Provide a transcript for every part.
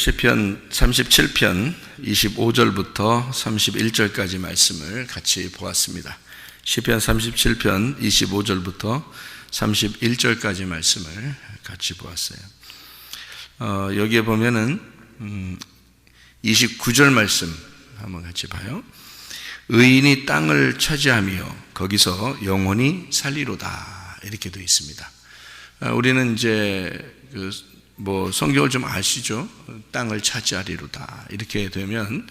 시편 37편 25절부터 31절까지 말씀을 같이 보았습니다. 시편 37편 25절부터 31절까지 말씀을 같이 보았어요. 여기에 보면은 29절 말씀 한번 같이 봐요. 의인이 땅을 차지하며 거기서 영원히 살리로다, 이렇게 되어 있습니다. 우리는 이제 성경을 좀 아시죠? 땅을 차지하리로다, 이렇게 되면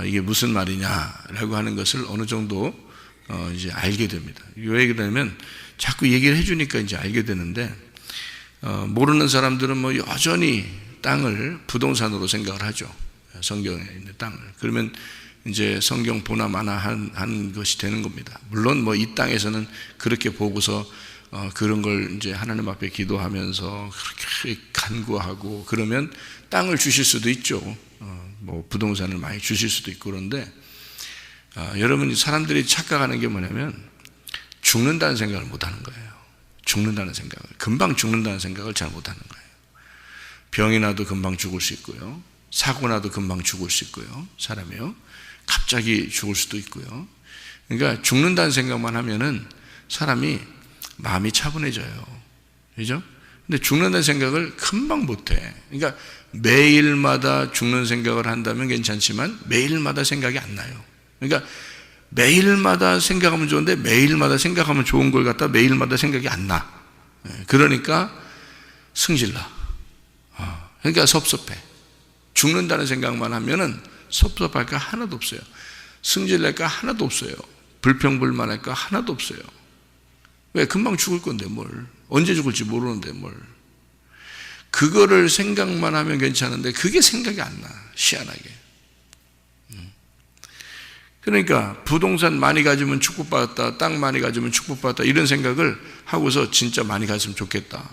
이게 무슨 말이냐라고 하는 것을 어느 정도 이제 알게 됩니다. 왜 그러냐면 자꾸 얘기를 해주니까 이제 알게 되는데, 모르는 사람들은 여전히 땅을 부동산으로 생각을 하죠. 성경에 있는 땅을. 그러면 이제 성경 보나 마나 한 것이 되는 겁니다. 물론 이 땅에서는 그렇게 보고서 그런 걸 이제 하나님 앞에 기도하면서 그렇게 간구하고 그러면 땅을 주실 수도 있죠. 부동산을 많이 주실 수도 있고. 그런데 여러분, 사람들이 착각하는 게 뭐냐면 죽는다는 생각을 못 하는 거예요. 죽는다는 생각을, 금방 죽는다는 생각을 잘 못 하는 거예요. 병이 나도 금방 죽을 수 있고요. 사고 나도 금방 죽을 수 있고요. 사람이요. 갑자기 죽을 수도 있고요. 그러니까 죽는다는 생각만 하면은 사람이 마음이 차분해져요. 그죠? 근데 죽는다는 생각을 금방 못해. 그러니까 매일마다 죽는 생각을 한다면 괜찮지만 매일마다 생각이 안 나요. 그러니까 매일마다 생각하면 좋은데 매일마다 생각하면 좋은 걸 갖다 매일마다 생각이 안 나. 그러니까 승질나. 그러니까 섭섭해. 죽는다는 생각만 하면은 섭섭할 거 하나도 없어요. 승질낼 거 하나도 없어요. 불평불만할 거 하나도 없어요. 왜? 금방 죽을 건데 뭘. 언제 죽을지 모르는데 뭘. 그거를 생각만 하면 괜찮은데 그게 생각이 안 나. 희한하게. 그러니까 부동산 많이 가지면 축복받았다, 땅 많이 가지면 축복받았다, 이런 생각을 하고서 진짜 많이 가졌으면 좋겠다,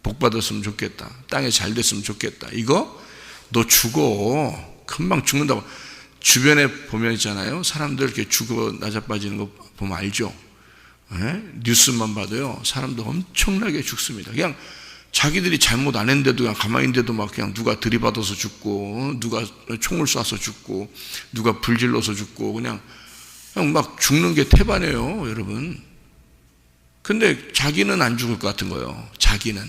복 받았으면 좋겠다, 땅에 잘 됐으면 좋겠다. 이거 너 죽어. 금방 죽는다고. 주변에 보면 있잖아요. 사람들 이렇게 죽어 나자빠지는 거 보면 알죠? 뉴스만 봐도요, 사람도 엄청나게 죽습니다. 그냥 자기들이 잘못 안 했는데도 그냥 가만히 있는데도 막 그냥 누가 들이받아서 죽고, 누가 총을 쏴서 죽고, 누가 불질러서 죽고, 그냥 막 죽는 게 태반이에요, 여러분. 근데 자기는 안 죽을 것 같은 거예요. 자기는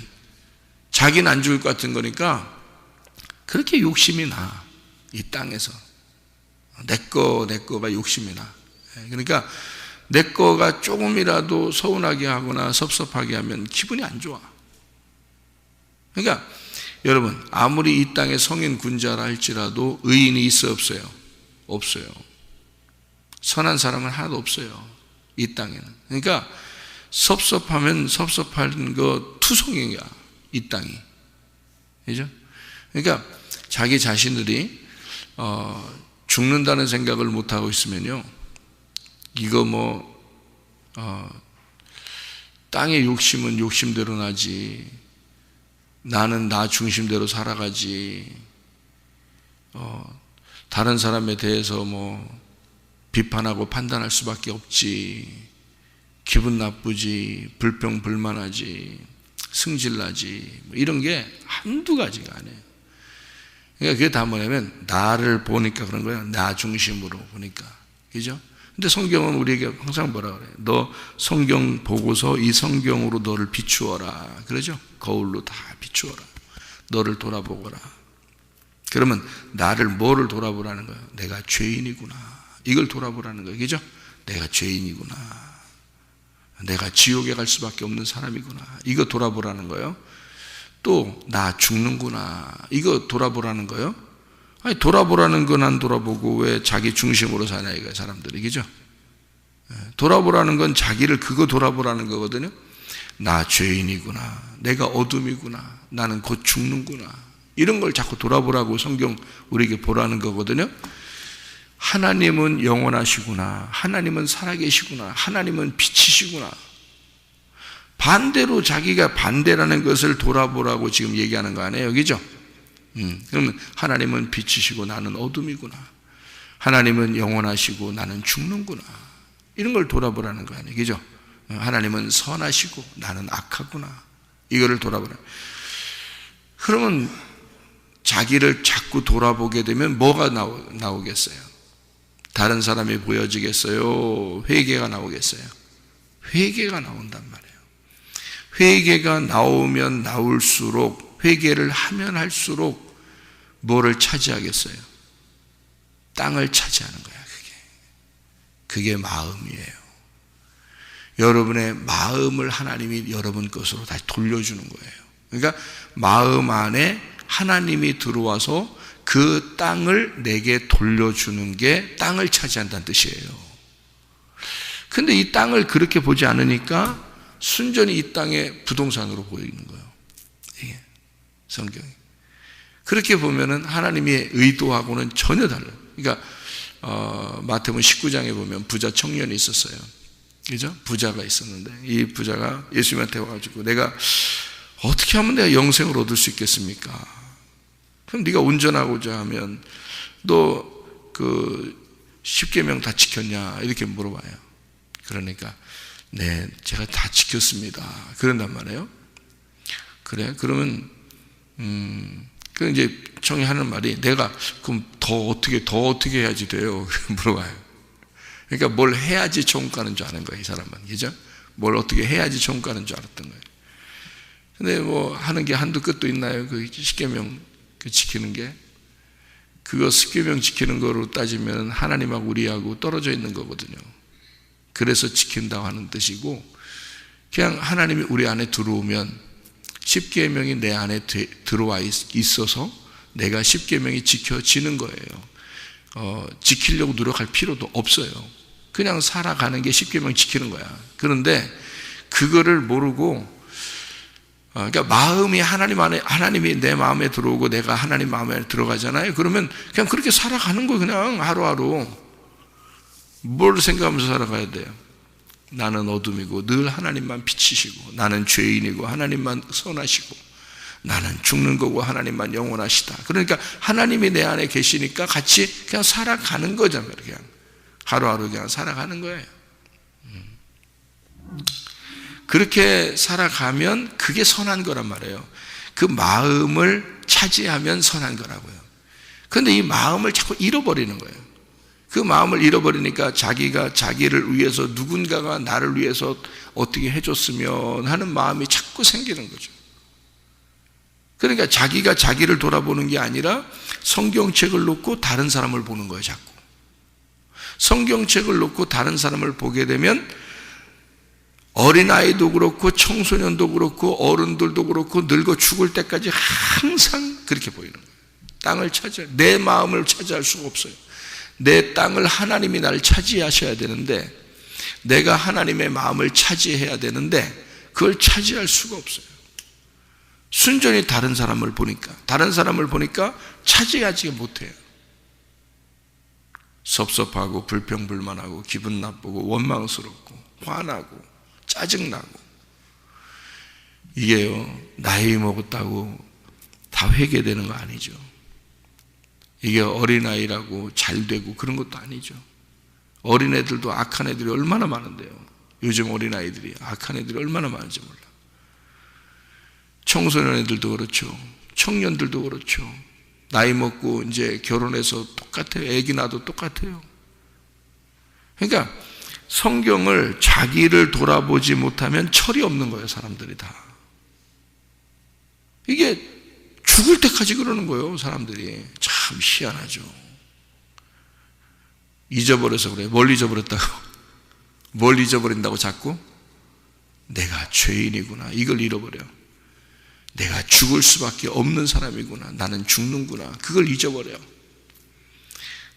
안 죽을 것 같은 거니까 그렇게 욕심이 나. 이 땅에서 내 거가 욕심이 나. 그러니까 내 거가 조금이라도 서운하게 하거나 섭섭하게 하면 기분이 안 좋아. 그러니까 여러분, 아무리 이 땅에 성인 군자라 할지라도 의인이 있어 없어요? 없어요. 선한 사람은 하나도 없어요, 이 땅에는. 그러니까 섭섭하면 섭섭한 거 투성이야, 이 땅이. 그죠? 그러니까 자기 자신들이 죽는다는 생각을 못하고 있으면요, 이거 땅의 욕심은 욕심대로 나지, 나는 나 중심대로 살아가지, 다른 사람에 대해서 비판하고 판단할 수밖에 없지, 기분 나쁘지, 불평불만하지, 승질나지, 이런 게 한두 가지가 아니에요. 그러니까 그게 다 뭐냐면 나를 보니까 그런 거예요. 나 중심으로 보니까. 그죠? 근데 성경은 우리에게 항상 뭐라 그래요? 너 성경 보고서 이 성경으로 너를 비추어라, 그러죠? 거울로 다 비추어라. 너를 돌아보거라. 그러면 나를 뭐를 돌아보라는 거예요? 내가 죄인이구나, 이걸 돌아보라는 거예요. 그죠? 내가 죄인이구나, 내가 지옥에 갈 수밖에 없는 사람이구나, 이거 돌아보라는 거예요. 또 나 죽는구나, 이거 돌아보라는 거예요. 아니, 돌아보라는 건 안 돌아보고 왜 자기 중심으로 사냐, 이거 사람들이. 그죠? 돌아보라는 건 자기를 그거 돌아보라는 거거든요. 나 죄인이구나, 내가 어둠이구나, 나는 곧 죽는구나, 이런 걸 자꾸 돌아보라고 성경 우리에게 보라는 거거든요. 하나님은 영원하시구나, 하나님은 살아계시구나, 하나님은 빛이시구나. 반대로 자기가 반대라는 것을 돌아보라고 지금 얘기하는 거 아니에요? 그죠? 그러면 하나님은 빛이시고 나는 어둠이구나, 하나님은 영원하시고 나는 죽는구나, 이런 걸 돌아보라는 거 아니에요? 그죠? 하나님은 선하시고 나는 악하구나, 이거를 돌아보라. 그러면 자기를 자꾸 돌아보게 되면 뭐가 나오겠어요? 다른 사람이 보여지겠어요? 회개가 나오겠어요? 회개가 나온단 말이에요. 회개가 나오면 나올수록, 회개를 하면 할수록 뭐를 차지하겠어요? 땅을 차지하는 거야. 그게 마음이에요. 여러분의 마음을 하나님이 여러분 것으로 다시 돌려주는 거예요. 그러니까 마음 안에 하나님이 들어와서 그 땅을 내게 돌려주는 게 땅을 차지한다는 뜻이에요. 근데 이 땅을 그렇게 보지 않으니까 순전히 이 땅의 부동산으로 보이는 거예요. 이게 성경이. 그렇게 보면은 하나님의 의도하고는 전혀 달라요. 그러니까 마태복음 19장에 보면 부자 청년이 있었어요. 그죠? 부자가 있었는데 이 부자가 예수님한테 와가지고 내가 어떻게 하면 내가 영생을 얻을 수 있겠습니까? 그럼 네가 운전하고자 하면 너 그 10계명 다 지켰냐? 이렇게 물어봐요. 그러니까 네, 제가 다 지켰습니다. 그런단 말이에요. 그래? 그러면 그 이제 청이 하는 말이 내가 그럼 더 어떻게 해야지 돼요? 물어봐요. 그러니까 뭘 해야지 천국 가는 줄 아는 거예요, 이 사람은. 그죠? 뭘 어떻게 해야지 천국 가는 줄 알았던 거예요. 근데 뭐 하는 게 한두 끝도 있나요? 그 10계명 지키는 게. 그거 10계명 지키는 거로 따지면 하나님하고 우리하고 떨어져 있는 거거든요. 그래서 지킨다고 하는 뜻이고, 그냥 하나님이 우리 안에 들어오면 10계명이 내 안에 들어와 있어서 내가 10계명이 지켜지는 거예요. 지키려고 노력할 필요도 없어요. 그냥 살아가는 게 10계명 지키는 거야. 그런데 그거를 모르고, 그러니까 마음이 하나님 안에, 하나님이 내 마음에 들어오고 내가 하나님 마음에 들어가잖아요. 그러면 그냥 그렇게 살아가는 거예요. 그냥 하루하루. 뭘 생각하면서 살아가야 돼요? 나는 어둠이고 늘 하나님만 빛이시고, 나는 죄인이고 하나님만 선하시고, 나는 죽는 거고 하나님만 영원하시다. 그러니까 하나님이 내 안에 계시니까 같이 그냥 살아가는 거잖아요. 그냥 하루하루 그냥 살아가는 거예요. 그렇게 살아가면 그게 선한 거란 말이에요. 그 마음을 차지하면 선한 거라고요. 그런데 이 마음을 자꾸 잃어버리는 거예요. 그 마음을 잃어버리니까 자기가 자기를 위해서, 누군가가 나를 위해서 어떻게 해줬으면 하는 마음이 자꾸 생기는 거죠. 그러니까 자기가 자기를 돌아보는 게 아니라 성경책을 놓고 다른 사람을 보는 거예요, 자꾸. 성경책을 놓고 다른 사람을 보게 되면 어린아이도 그렇고 청소년도 그렇고 어른들도 그렇고 늙어 죽을 때까지 항상 그렇게 보이는 거예요. 땅을 차지할, 내 마음을 차지할 수가 없어요. 내 땅을 하나님이 나를 차지하셔야 되는데, 내가 하나님의 마음을 차지해야 되는데 그걸 차지할 수가 없어요. 순전히 다른 사람을 보니까 차지하지 못해요. 섭섭하고 불평불만하고 기분 나쁘고 원망스럽고 화나고 짜증나고. 이게요, 나이 먹었다고 다 회개되는 거 아니죠. 이게 어린아이라고 잘 되고 그런 것도 아니죠. 어린애들도 악한 애들이 얼마나 많은데요. 요즘 어린아이들이 악한 애들이 얼마나 많은지 몰라. 청소년 애들도 그렇죠. 청년들도 그렇죠. 나이 먹고 이제 결혼해서 똑같아요. 애기 낳아도 똑같아요. 그러니까 성경을 자기를 돌아보지 못하면 철이 없는 거예요, 사람들이 다. 이게 죽을 때까지 그러는 거예요, 사람들이. 참 희한하죠. 잊어버려서 그래요. 뭘 잊어버렸다고? 뭘 잊어버린다고 자꾸? 내가 죄인이구나. 이걸 잃어버려. 내가 죽을 수밖에 없는 사람이구나. 나는 죽는구나. 그걸 잊어버려.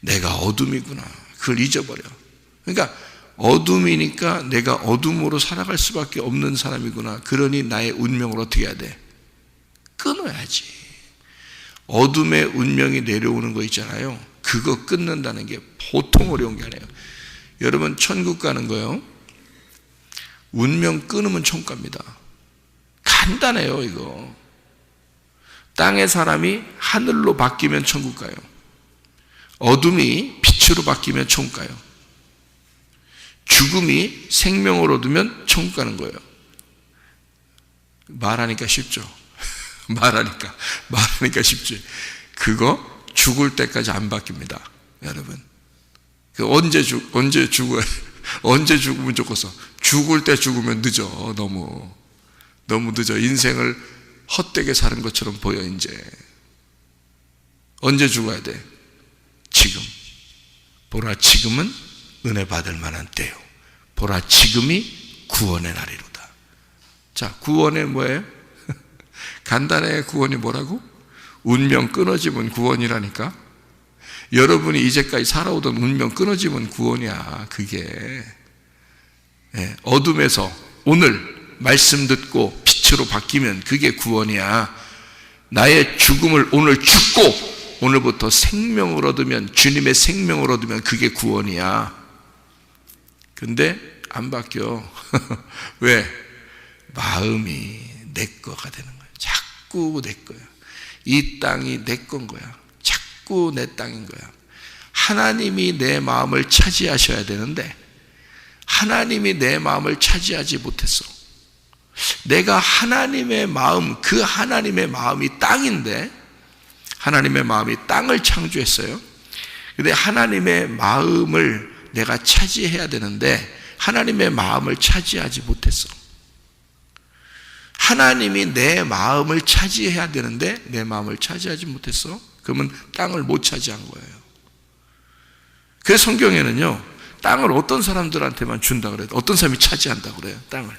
내가 어둠이구나. 그걸 잊어버려. 그러니까 어둠이니까 내가 어둠으로 살아갈 수밖에 없는 사람이구나. 그러니 나의 운명을 어떻게 해야 돼? 끊어야지. 어둠의 운명이 내려오는 거 있잖아요. 그거 끊는다는 게 보통 어려운 게 아니에요. 여러분, 천국 가는 거요, 운명 끊으면 천국 갑니다. 간단해요, 이거. 땅의 사람이 하늘로 바뀌면 천국 가요. 어둠이 빛으로 바뀌면 천국 가요. 죽음이 생명을 얻으면 천국 가는 거예요. 말하니까 쉽죠. 말하니까 쉽죠. 그거 죽을 때까지 안 바뀝니다, 여러분. 언제 죽어야, 언제 죽으면 좋겠어. 죽을 때 죽으면 늦어. 너무 늦어. 인생을 헛되게 사는 것처럼 보여. 이제 언제 죽어야 돼? 지금. 보라, 지금은 은혜 받을 만한 때요. 보라, 지금이 구원의 날이로다. 자, 구원의 뭐예요? 간단해. 구원이 뭐라고? 운명 끊어지면 구원이라니까. 여러분이 이제까지 살아오던 운명 끊어지면 구원이야. 그게 어둠에서 오늘 말씀 듣고 빛으로 바뀌면 그게 구원이야. 나의 죽음을 오늘 죽고 오늘부터 생명을 얻으면, 주님의 생명을 얻으면 그게 구원이야. 근데 안 바뀌어. 왜? 마음이 내 거가 되는 거야. 자꾸 내 거야. 이 땅이 내 건 거야. 자꾸 내 땅인 거야. 하나님이 내 마음을 차지하셔야 되는데 하나님이 내 마음을 차지하지 못했어. 내가 하나님의 마음, 그 하나님의 마음이 땅인데, 하나님의 마음이 땅을 창조했어요. 근데 하나님의 마음을 내가 차지해야 되는데 하나님의 마음을 차지하지 못했어. 하나님이 내 마음을 차지해야 되는데 내 마음을 차지하지 못했어. 그러면 땅을 못 차지한 거예요. 그래서 성경에는요, 땅을 어떤 사람들한테만 준다 그래요. 어떤 사람이 차지한다 그래요, 땅을.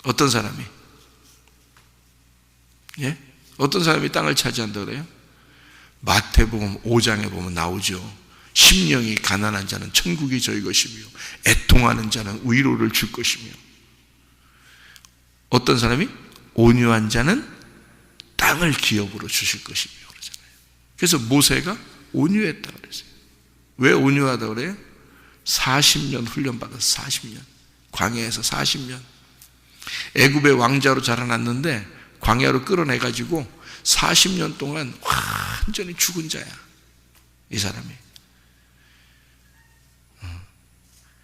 어떤 사람이? 예? 어떤 사람이 땅을 차지한다 그래요? 마태복음 5장에 보면 나오죠. 심령이 가난한 자는 천국이 저희 것이며 애통하는 자는 위로를 줄 것이며, 어떤 사람이? 온유한 자는 땅을 기업으로 주실 것이며 그러잖아요. 그래서 모세가 온유했다 그랬어요. 왜 온유하다 그래요? 40년 훈련받아서 40년, 광야에서 40년, 애굽의 왕자로 자라났는데 광야로 끌어내가지고 40년 동안 완전히 죽은 자야, 이 사람이.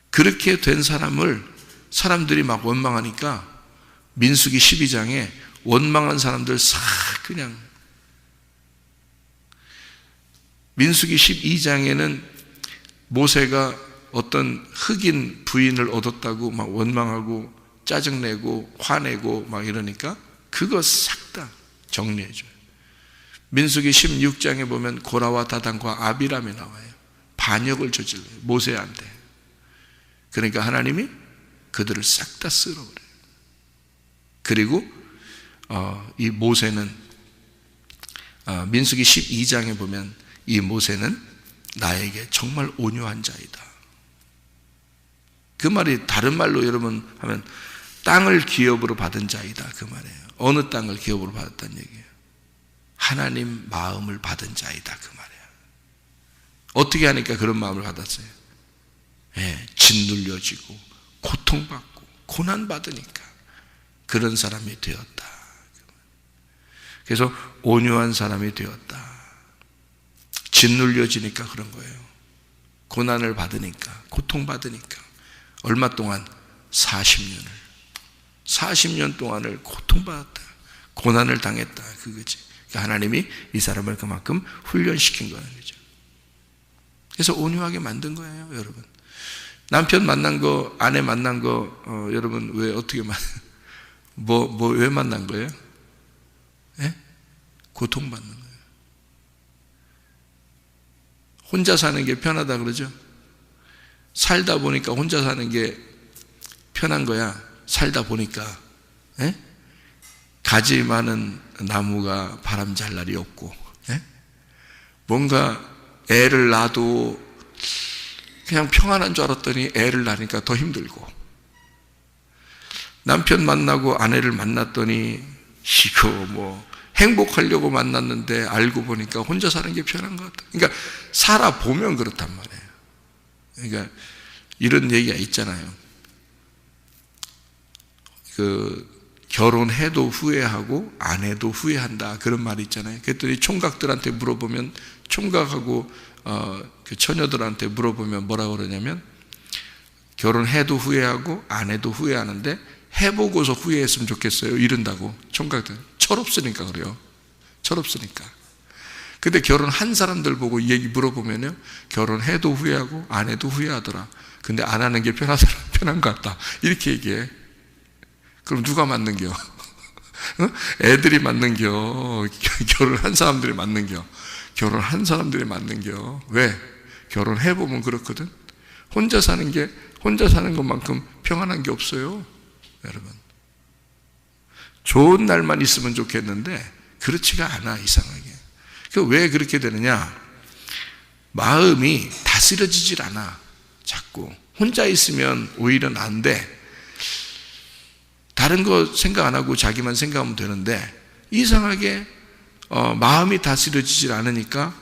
그렇게 된 사람을 사람들이 막 원망하니까 민수기 12장에 원망한 사람들 싹 그냥, 민수기 12장에는 모세가 어떤 흑인 부인을 얻었다고 막 원망하고 짜증내고 화내고 막 이러니까 그거 싹 다 정리해줘요. 민수기 16장에 보면 고라와 다단과 아비람이 나와요. 반역을 저질러요, 모세한테. 그러니까 하나님이 그들을 싹 다 쓸어버려요. 그리고 이 모세는 민수기 12장에 보면 이 모세는 나에게 정말 온유한 자이다. 그 말이 다른 말로 여러분 하면 땅을 기업으로 받은 자이다, 그 말이에요. 어느 땅을 기업으로 받았다는 얘기예요? 하나님 마음을 받은 자이다, 그 말이에요. 어떻게 하니까 그런 마음을 받았어요? 짓눌려지고 고통받고 고난받으니까 그런 사람이 되었다. 그래서 온유한 사람이 되었다. 짓눌려지니까 그런 거예요. 고난을 받으니까, 고통받으니까. 얼마 동안? 40년 동안을 고통받았다, 고난을 당했다, 그거지. 그러니까 하나님이 이 사람을 그만큼 훈련시킨 거는 거죠. 그래서 온유하게 만든 거예요, 여러분. 남편 만난 거, 아내 만난 거, 여러분 왜 어떻게 왜 만난 거예요? 예? 고통받는 거예요. 혼자 사는 게 편하다 그러죠? 살다 보니까 혼자 사는 게 편한 거야. 살다 보니까. 예? 가지 많은 나무가 바람 잘 날이 없고, 예? 뭔가 애를 낳아도 그냥 평안한 줄 알았더니 애를 낳으니까 더 힘들고, 남편 만나고 아내를 만났더니 이거 뭐 행복하려고 만났는데 알고 보니까 혼자 사는 게 편한 것 같다. 그러니까 살아보면 그렇단 말이에요. 그러니까 이런 얘기가 있잖아요. 결혼해도 후회하고 안 해도 후회한다, 그런 말이 있잖아요. 그랬더니 총각들한테 물어보면, 총각하고 그 처녀들한테 물어보면 뭐라고 그러냐면, 결혼해도 후회하고 안 해도 후회하는데 해보고서 후회했으면 좋겠어요, 이런다고. 총각들 철없으니까 그래요. 철없으니까. 근데 결혼한 사람들 보고 이 얘기 물어보면요, 결혼해도 후회하고 안 해도 후회하더라. 근데 안 하는 게 편한 것 같다, 이렇게 얘기해. 그럼 누가 맞는겨? 애들이 맞는겨? 결혼한 사람들이 맞는겨? 결혼한 사람들이 맞는겨? 왜? 결혼해보면 그렇거든. 혼자 사는 것만큼 평안한 게 없어요, 여러분. 좋은 날만 있으면 좋겠는데 그렇지가 않아, 이상하게. 왜 그렇게 되느냐? 마음이 다스려지질 않아. 자꾸 혼자 있으면 오히려 난데, 다른 거 생각 안 하고 자기만 생각하면 되는데, 이상하게 마음이 다스려지질 않으니까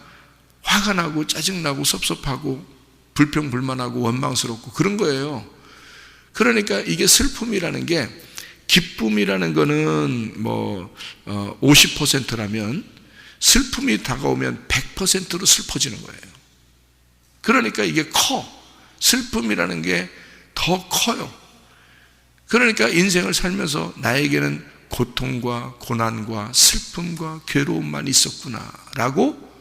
화가 나고 짜증나고 섭섭하고 불평불만하고 원망스럽고 그런 거예요. 그러니까 이게 슬픔이라는 게, 기쁨이라는 거는 50%라면 슬픔이 다가오면 100%로 슬퍼지는 거예요. 그러니까 이게 커. 슬픔이라는 게 더 커요. 그러니까 인생을 살면서 나에게는 고통과 고난과 슬픔과 괴로움만 있었구나라고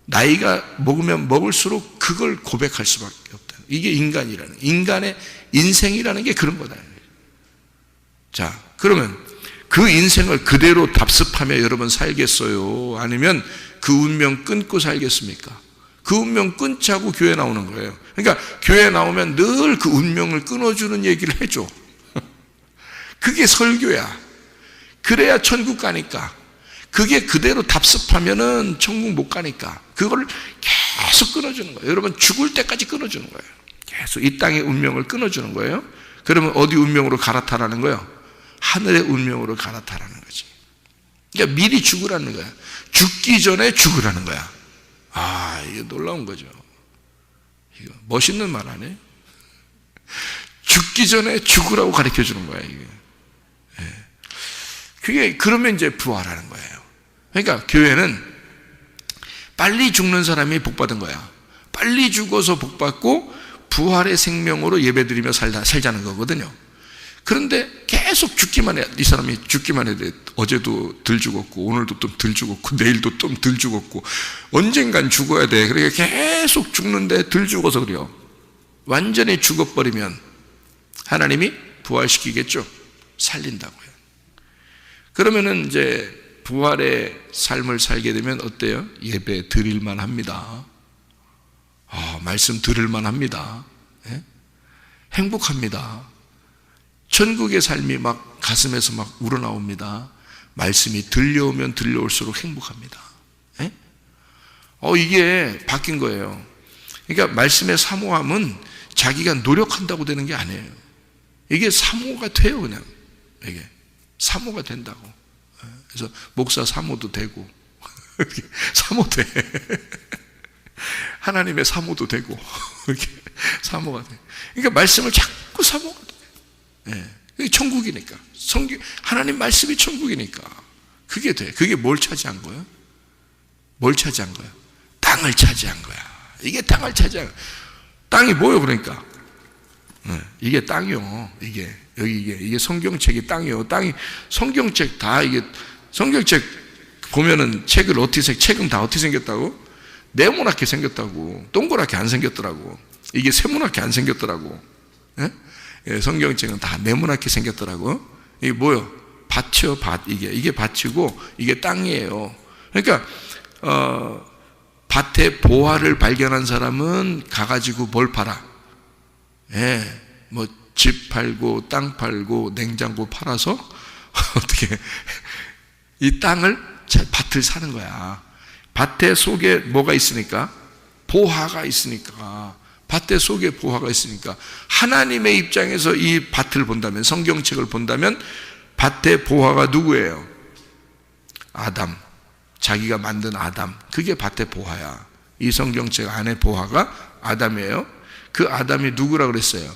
나이가 먹으면 먹을수록 그걸 고백할 수밖에 없다. 이게 인간의 인생이라는 게 그런 거다. 자, 그러면 그 인생을 그대로 답습하며 여러분 살겠어요? 아니면 그 운명 끊고 살겠습니까? 그 운명 끊지 하고 교회 나오는 거예요. 그러니까 교회 나오면 늘 그 운명을 끊어주는 얘기를 해줘. 그게 설교야. 그래야 천국 가니까. 그게 그대로 답습하면은 천국 못 가니까. 그걸 계속 끊어주는 거예요. 여러분, 죽을 때까지 끊어주는 거예요. 계속 이 땅의 운명을 끊어주는 거예요. 그러면 어디 운명으로 갈아타라는 거예요? 하늘의 운명으로 갈아타라는 거지. 그러니까 미리 죽으라는 거야. 죽기 전에 죽으라는 거야. 이게 놀라운 거죠. 이거 멋있는 말 아니에요? 죽기 전에 죽으라고 가르쳐 주는 거야, 이게. 그게, 그러면 이제 부활하는 거예요. 그러니까 교회는 빨리 죽는 사람이 복 받은 거야. 빨리 죽어서 복 받고 부활의 생명으로 예배드리며 살자는 거거든요. 그런데 계속 죽기만 해. 이 사람이 죽기만 해야 돼. 어제도 덜 죽었고, 오늘도 좀 덜 죽었고, 내일도 좀 덜 죽었고, 언젠간 죽어야 돼. 그러니까 계속 죽는데 덜 죽어서 그래요. 완전히 죽어버리면 하나님이 부활시키겠죠. 살린다고요. 그러면은 이제 부활의 삶을 살게 되면 어때요? 예배 드릴만 합니다. 말씀 들을만 합니다. 예? 행복합니다. 천국의 삶이 막 가슴에서 막 우러나옵니다. 말씀이 들려오면 들려올수록 행복합니다. 예? 이게 바뀐 거예요. 그러니까 말씀의 사모함은 자기가 노력한다고 되는 게 아니에요. 이게 사모가 돼요, 그냥. 이게 사모가 된다고. 그래서 목사 사모도 되고, 사모 돼. 하나님의 사모도 되고, 이렇게 사모가 돼. 그러니까 말씀을 자꾸 사모가 돼. 그게 천국이니까. 하나님 말씀이 천국이니까. 그게 돼. 그게 뭘 차지한 거예요? 뭘 차지한 거예요? 땅을 차지한 거야. 이게 땅을 차지한 거야. 땅이 뭐예요, 그러니까? 이게 땅이요. 이게 성경책이 땅이요. 땅이, 성경책 다 이게, 성경책 보면은 책은 다 어떻게 생겼다고? 네모나게 생겼다고. 동그랗게 안 생겼더라고. 이게 세모나게 안 생겼더라고. 성경책은 다 네모나게 생겼더라고. 이게 뭐요? 밭이요, 밭. 이게 밭이고, 이게 땅이에요. 그러니까, 밭에 보화를 발견한 사람은 가가지고 뭘 팔아? 집 팔고, 땅 팔고, 냉장고 팔아서, 어떻게, 이 밭을 사는 거야. 밭에 속에 뭐가 있으니까? 보화가 있으니까. 밭의 속에 보화가 있으니까 하나님의 입장에서 이 밭을 본다면, 성경책을 본다면 밭의 보화가 누구예요? 아담. 자기가 만든 아담. 그게 밭의 보화야. 이 성경책 안에 보화가 아담이에요. 그 아담이 누구라 그랬어요?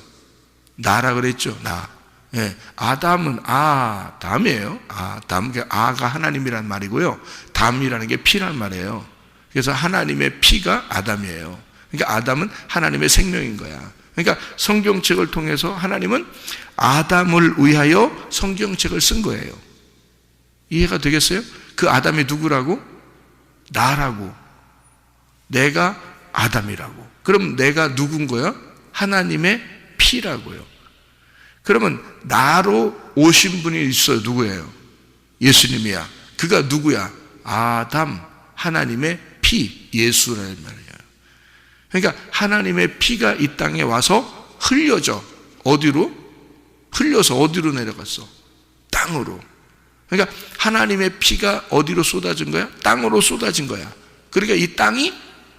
나라 그랬죠. 나. 아담은 아담이에요. 아담. 아가 하나님이란 말이고요. 담이라는 게 피란 말이에요. 그래서 하나님의 피가 아담이에요. 그러니까 아담은 하나님의 생명인 거야. 그러니까 성경책을 통해서 하나님은 아담을 위하여 성경책을 쓴 거예요. 이해가 되겠어요? 그 아담이 누구라고? 나라고. 내가 아담이라고. 그럼 내가 누군 거야? 하나님의 피라고요. 그러면 나로 오신 분이 있어요. 누구예요? 예수님이야. 그가 누구야? 아담, 하나님의 피, 예수라는 말이야. 그러니까 하나님의 피가 이 땅에 와서 흘려져. 어디로? 흘려서 어디로 내려갔어? 땅으로. 그러니까 하나님의 피가 어디로 쏟아진 거야? 땅으로 쏟아진 거야. 그러니까 이 땅이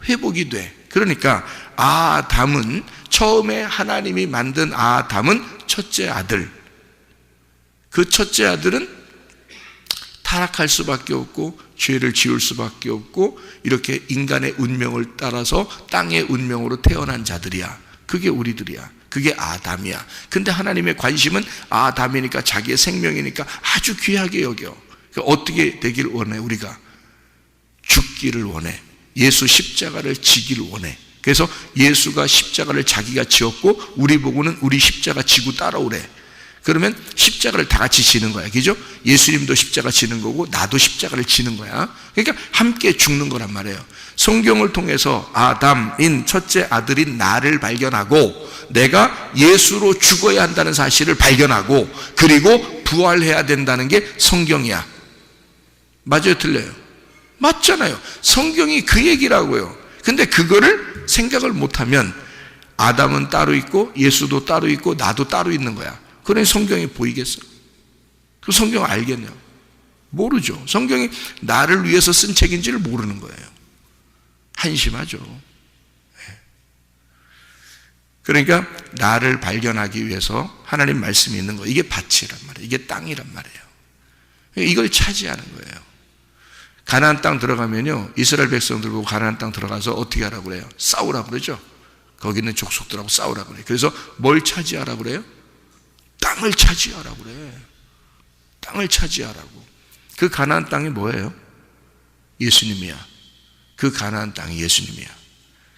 회복이 돼. 그러니까 아담은, 처음에 하나님이 만든 아담은 첫째 아들. 그 첫째 아들은 타락할 수밖에 없고 죄를 지을 수밖에 없고 이렇게 인간의 운명을 따라서 땅의 운명으로 태어난 자들이야. 그게 우리들이야. 그게 아담이야. 근데 하나님의 관심은 아담이니까, 자기의 생명이니까 아주 귀하게 여겨. 그러니까 어떻게 되길 원해? 우리가 죽기를 원해. 예수 십자가를 지기를 원해. 그래서 예수가 십자가를 자기가 지었고 우리 보고는 우리 십자가 지고 따라오래. 그러면 십자가를 다 같이 지는 거야. 그죠? 예수님도 십자가 지는 거고 나도 십자가를 지는 거야. 그러니까 함께 죽는 거란 말이에요. 성경을 통해서 아담인 첫째 아들인 나를 발견하고 내가 예수로 죽어야 한다는 사실을 발견하고 그리고 부활해야 된다는 게 성경이야. 맞아요? 틀려요? 맞잖아요. 성경이 그 얘기라고요. 근데 그거를 생각을 못하면 아담은 따로 있고 예수도 따로 있고 나도 따로 있는 거야. 그러니 성경이 보이겠어? 그 성경 알겠냐? 모르죠. 성경이 나를 위해서 쓴 책인지를 모르는 거예요. 한심하죠. 그러니까 나를 발견하기 위해서 하나님 말씀이 있는 거예요. 이게 밭이란 말이에요. 이게 땅이란 말이에요. 이걸 차지하는 거예요. 가나안 땅 들어가면요, 이스라엘 백성들 보고 가나안 땅 들어가서 어떻게 하라고 그래요? 싸우라고 그러죠. 거기 있는 족속들하고 싸우라고 그래요. 그래서 뭘 차지하라고 그래요? 땅을 차지하라고 그래. 땅을 차지하라고. 그 가나안 땅이 뭐예요? 예수님이야. 그 가나안 땅이 예수님이야.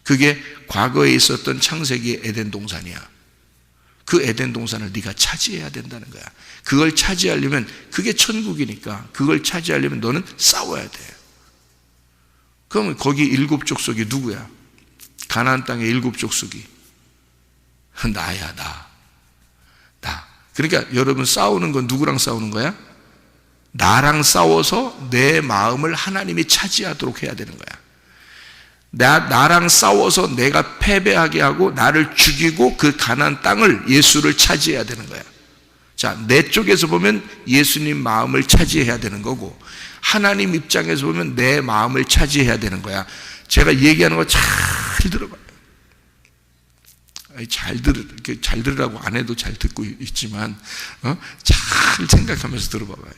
그게 과거에 있었던 창세기 에덴 동산이야. 그 에덴 동산을 네가 차지해야 된다는 거야. 그걸 차지하려면, 그게 천국이니까 그걸 차지하려면 너는 싸워야 돼. 그러면 거기 일곱 족속이 누구야? 가나안 땅의 일곱 족속이 나야. 나. 그러니까 여러분, 싸우는 건 누구랑 싸우는 거야? 나랑 싸워서 내 마음을 하나님이 차지하도록 해야 되는 거야. 나랑 싸워서 내가 패배하게 하고 나를 죽이고 그 가나안 땅을, 예수를 차지해야 되는 거야. 자, 내 쪽에서 보면 예수님 마음을 차지해야 되는 거고, 하나님 입장에서 보면 내 마음을 차지해야 되는 거야. 제가 얘기하는 거 잘 들어봐요. 잘 들으라고 안 해도 잘 듣고 있지만 잘 생각하면서 들어봐봐요.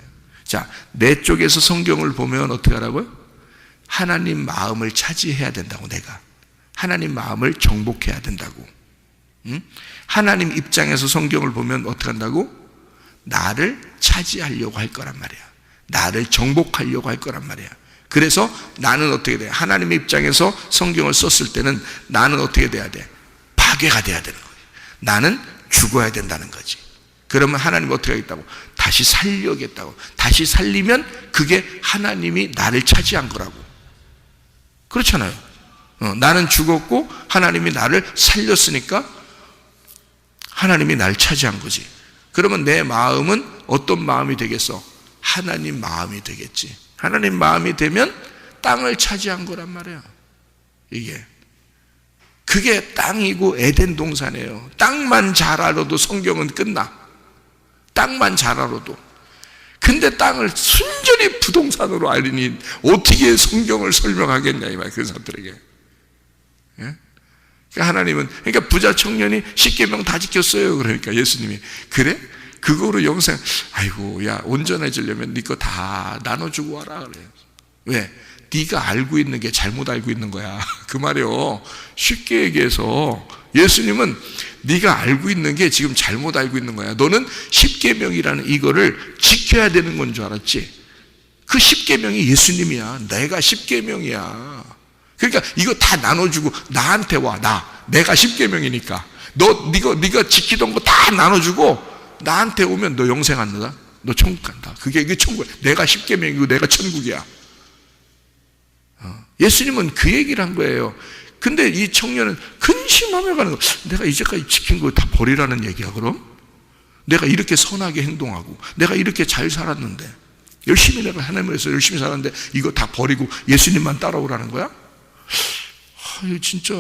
자, 내 쪽에서 성경을 보면 어떻게 하라고요? 하나님 마음을 차지해야 된다고. 내가 하나님 마음을 정복해야 된다고. 하나님 입장에서 성경을 보면 어떻게 한다고? 나를 차지하려고 할 거란 말이야. 나를 정복하려고 할 거란 말이야. 그래서 나는 어떻게 돼? 하나님의 입장에서 성경을 썼을 때는 나는 어떻게 돼야 돼? 파괴가 돼야 되는 거예요. 나는 죽어야 된다는 거지. 그러면 하나님은 어떻게 하겠다고? 다시 살려겠다고. 다시 살리면 그게 하나님이 나를 차지한 거라고. 그렇잖아요. 나는 죽었고 하나님이 나를 살렸으니까 하나님이 나를 차지한 거지. 그러면 내 마음은 어떤 마음이 되겠어? 하나님 마음이 되겠지. 하나님 마음이 되면 땅을 차지한 거란 말이야. 이게 그게 땅이고 에덴 동산이에요. 땅만 잘 알아도 성경은 끝나. 땅만 잘 알아도. 근데 땅을 순전히 부동산으로 알리니 어떻게 성경을 설명하겠냐 이 말, 그 사람들에게. 예? 그러니까 하나님은, 그러니까 부자 청년이 십계명 다 지켰어요. 그러니까 예수님이, 그래? 그거로 영생, 아이고 야, 온전해지려면 네 거 다 나눠주고 와라 그래요. 왜? 네가 알고 있는 게 잘못 알고 있는 거야. 그 말이요. 쉽게 얘기해서 예수님은 네가 알고 있는 게 지금 잘못 알고 있는 거야. 너는 십계명이라는 이거를 지켜야 되는 건 줄 알았지. 그 십계명이 예수님이야. 내가 십계명이야. 그러니까 이거 다 나눠주고 나한테 와. 내가 십계명이니까 네가 지키던 거 다 나눠주고 나한테 오면 너 영생 안 나다. 너 천국 간다. 그게 천국이야. 내가 십계명이고 내가 천국이야. 예수님은 그 얘기를 한 거예요. 근데 이 청년은 근심하며 가는 거. 내가 이제까지 지킨 거 다 버리라는 얘기야, 그럼? 내가 이렇게 선하게 행동하고, 내가 이렇게 잘 살았는데, 열심히 내가 하나님을 위해서 열심히 살았는데, 이거 다 버리고 예수님만 따라오라는 거야? 진짜.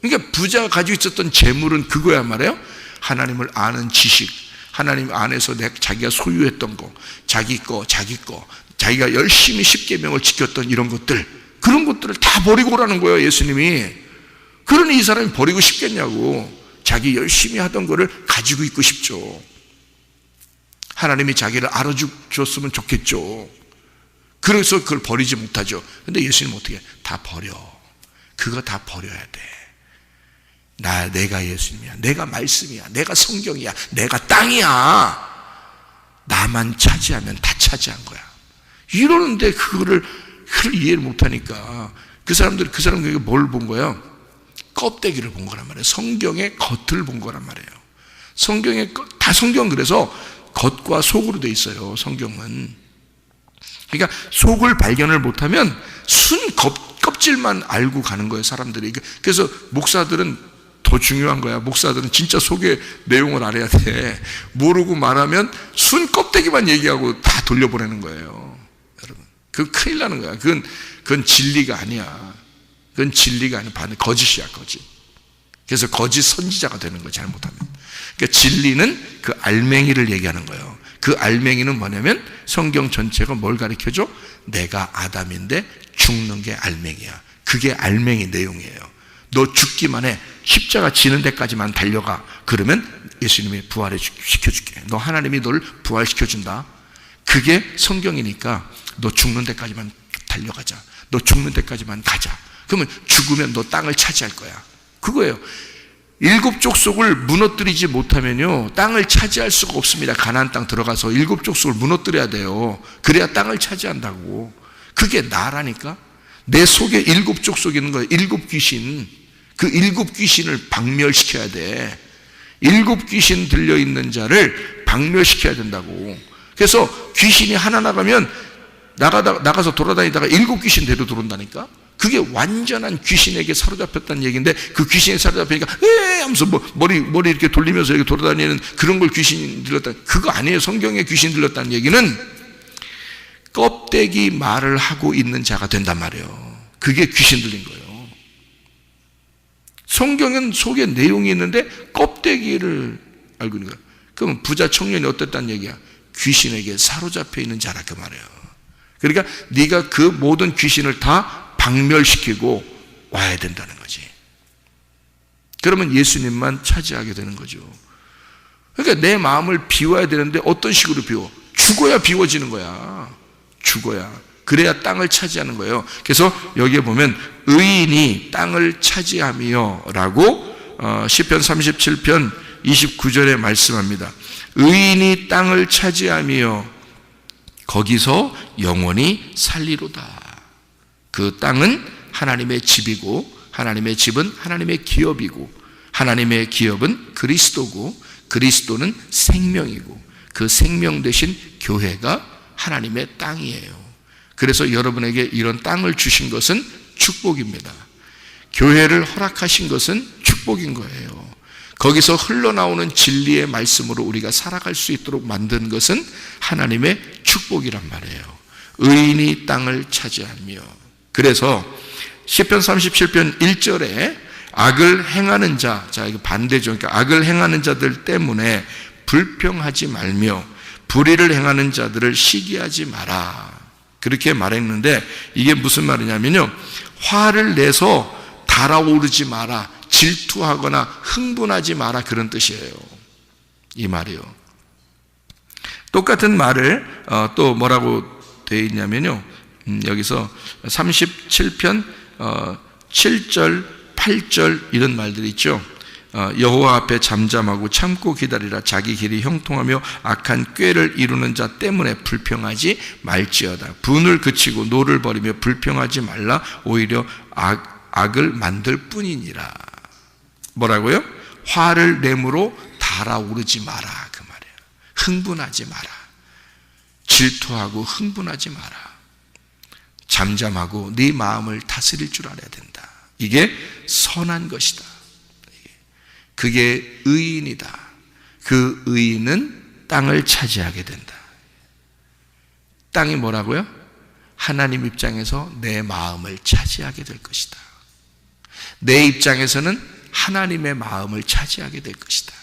그러니까 부자가 가지고 있었던 재물은 그거야 말이에요. 하나님을 아는 지식, 하나님 안에서 자기가 소유했던 거, 자기 거, 자기가 열심히 십계명을 지켰던 이런 것들, 그런 것들을 다 버리고 오라는 거예요, 예수님이. 그러니 이 사람이 버리고 싶겠냐고. 자기 열심히 하던 거를 가지고 있고 싶죠. 하나님이 자기를 알아주셨으면 좋겠죠. 그래서 그걸 버리지 못하죠. 근데 예수님은 어떻게 해? 다 버려. 그거 다 버려야 돼. 내가 예수님이야. 내가 말씀이야. 내가 성경이야. 내가 땅이야. 나만 차지하면 다 차지한 거야. 이러는데 그걸 이해를 못하니까 그 사람들이 뭘 본 거예요? 껍데기를 본 거란 말이에요. 성경의 겉을 본 거란 말이에요. 다 성경 그래서 겉과 속으로 돼 있어요. 성경은. 그러니까 속을 발견을 못하면 순 껍질만 알고 가는 거예요, 사람들이. 그래서 목사들은 더 중요한 거야. 목사들은 진짜 속의 내용을 알아야 돼. 모르고 말하면 순 껍데기만 얘기하고 다 돌려보내는 거예요. 여러분, 그건 큰일 나는 거야. 그건 진리가 아니야. 그건 진리가 아니야. 거짓이야, 거짓. 그래서 거짓 선지자가 되는 거예요, 잘못하면. 그러니까 진리는 그 알맹이를 얘기하는 거예요. 그 알맹이는 뭐냐면 성경 전체가 뭘 가르쳐줘? 내가 아담인데 죽는 게 알맹이야. 그게 알맹이 내용이에요. 너 죽기만 해. 십자가 지는 데까지만 달려가. 그러면 예수님이 부활시켜줄게. 너 하나님이 너를 부활시켜준다. 그게 성경이니까 너 죽는 데까지만 달려가자. 너 죽는 데까지만 가자. 그러면 죽으면 너 땅을 차지할 거야. 그거예요. 7 족속을 무너뜨리지 못하면요, 땅을 차지할 수가 없습니다. 가나안 땅 들어가서 7 족속을 무너뜨려야 돼요. 그래야 땅을 차지한다고. 그게 나라니까. 내 속에 7 족속이 있는 거예요. 7 귀신. 그 7 귀신을 박멸시켜야 돼. 7 귀신 들려있는 자를 박멸시켜야 된다고. 그래서 귀신이 하나 나가면 나가서 돌아다니다가 7 귀신 데려 들어온다니까. 그게 완전한 귀신에게 사로잡혔다는 얘기인데, 그 귀신에 사로잡히니까 하면서 머리 이렇게 돌리면서 이렇게 돌아다니는 그런 걸 귀신 들렸다. 그거 아니에요. 성경에 귀신 들렸다는 얘기는 껍데기 말을 하고 있는 자가 된단 말이에요. 그게 귀신 들린 거예요. 성경은 속에 내용이 있는데 껍데기를 알고 있는 거야. 그럼 부자 청년이 어땠다는 얘기야? 귀신에게 사로잡혀 있는 자라 그 말이에요. 그러니까 네가 그 모든 귀신을 다 박멸시키고 와야 된다는 거지. 그러면 예수님만 차지하게 되는 거죠. 그러니까 내 마음을 비워야 되는데 어떤 식으로 비워? 죽어야 비워지는 거야. 죽어야. 그래야 땅을 차지하는 거예요. 그래서 여기에 보면 의인이 땅을 차지하며 라고 시편 37편 29절에 말씀합니다. 의인이 땅을 차지하며 거기서 영원히 살리로다. 그 땅은 하나님의 집이고, 하나님의 집은 하나님의 기업이고, 하나님의 기업은 그리스도고, 그리스도는 생명이고, 그 생명 대신 교회가 하나님의 땅이에요. 그래서 여러분에게 이런 땅을 주신 것은 축복입니다. 교회를 허락하신 것은 축복인 거예요. 거기서 흘러나오는 진리의 말씀으로 우리가 살아갈 수 있도록 만든 것은 하나님의 축복이란 말이에요. 의인이 땅을 차지하며. 그래서 시편 37편 1절에 악을 행하는 자, 이거 반대죠. 그러니까 악을 행하는 자들 때문에 불평하지 말며 불의를 행하는 자들을 시기하지 마라. 그렇게 말했는데 이게 무슨 말이냐면요, 화를 내서 달아오르지 마라, 질투하거나 흥분하지 마라, 그런 뜻이에요. 이 말이요. 똑같은 말을 또 뭐라고 되어 있냐면요, 여기서 37편 7절 8절 이런 말들이 있죠. 여호와 앞에 잠잠하고 참고 기다리라. 자기 길이 형통하며 악한 꾀를 이루는 자 때문에 불평하지 말지어다. 분을 그치고 노를 버리며 불평하지 말라. 오히려 악을 만들 뿐이니라. 뭐라고요? 화를 내므로 달아오르지 마라, 그 말이에요. 흥분하지 마라. 질투하고 흥분하지 마라. 잠잠하고 네 마음을 다스릴 줄 알아야 된다. 이게 선한 것이다. 그게 의인이다. 그 의인은 땅을 차지하게 된다. 땅이 뭐라고요? 하나님 입장에서 내 마음을 차지하게 될 것이다. 내 입장에서는 하나님의 마음을 차지하게 될 것이다.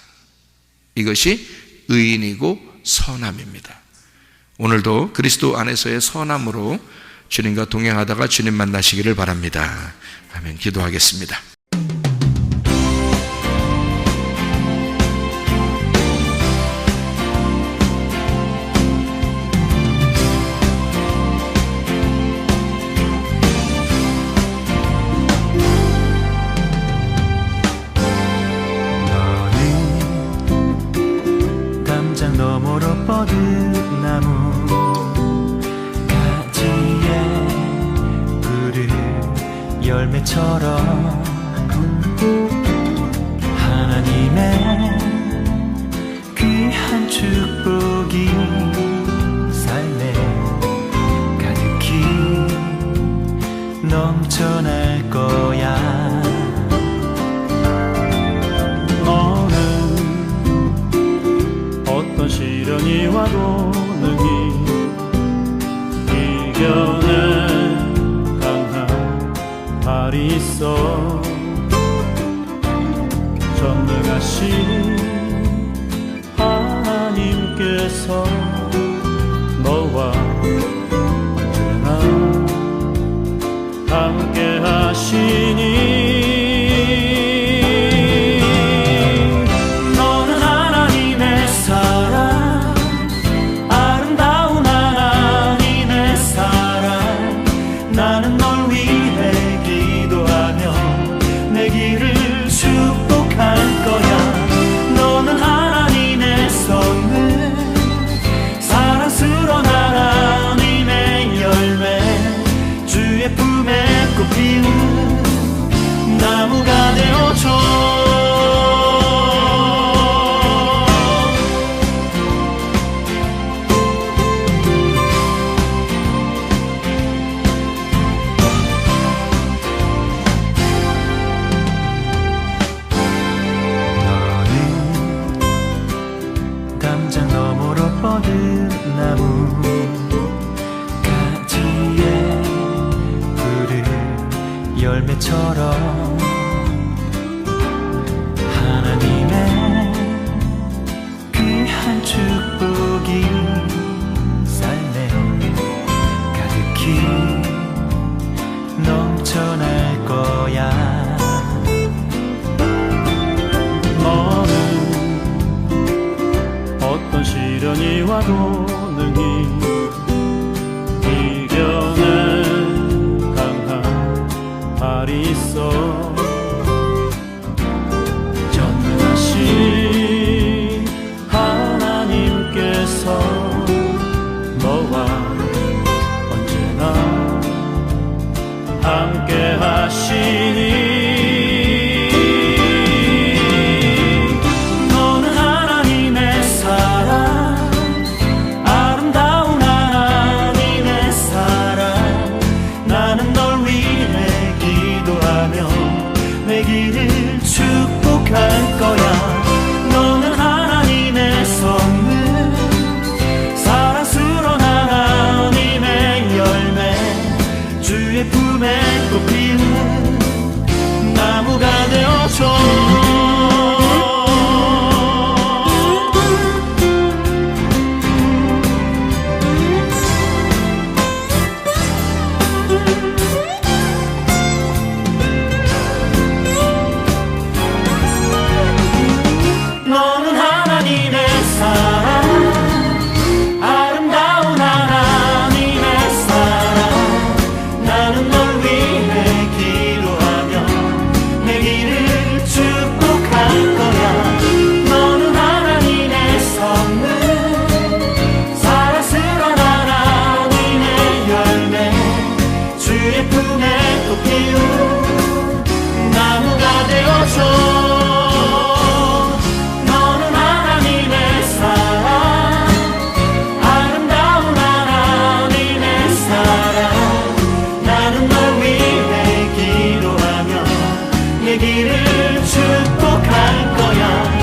이것이 의인이고 선함입니다. 오늘도 그리스도 안에서의 선함으로 주님과 동행하다가 주님 만나시기를 바랍니다. 아멘. 기도하겠습니다. 너머로 뻗은 나무 가지에 푸른 열매처럼 하나님의 귀한 축복이 삶에 가득히 넘쳐날 거야. 어떤 시련이 와도 능히 이겨낼 강한 발이 있어. 전능하신 하나님께서 너와 언제나 함께 하시니 나무가 되어줘. 너는 담장 너머로 뻗은 나무 가지에 푸른 열매처럼 하나님의 귀한 축복이 삶에 가득히 넘쳐날 거야. 너는 어떤 시련이 와도 능히 이겨낼 강한 발이 있어. 전능하신 하나님께서 너와 언제나 함께 하시니 너는 하나님의 사랑 아름다운 축복할 거야.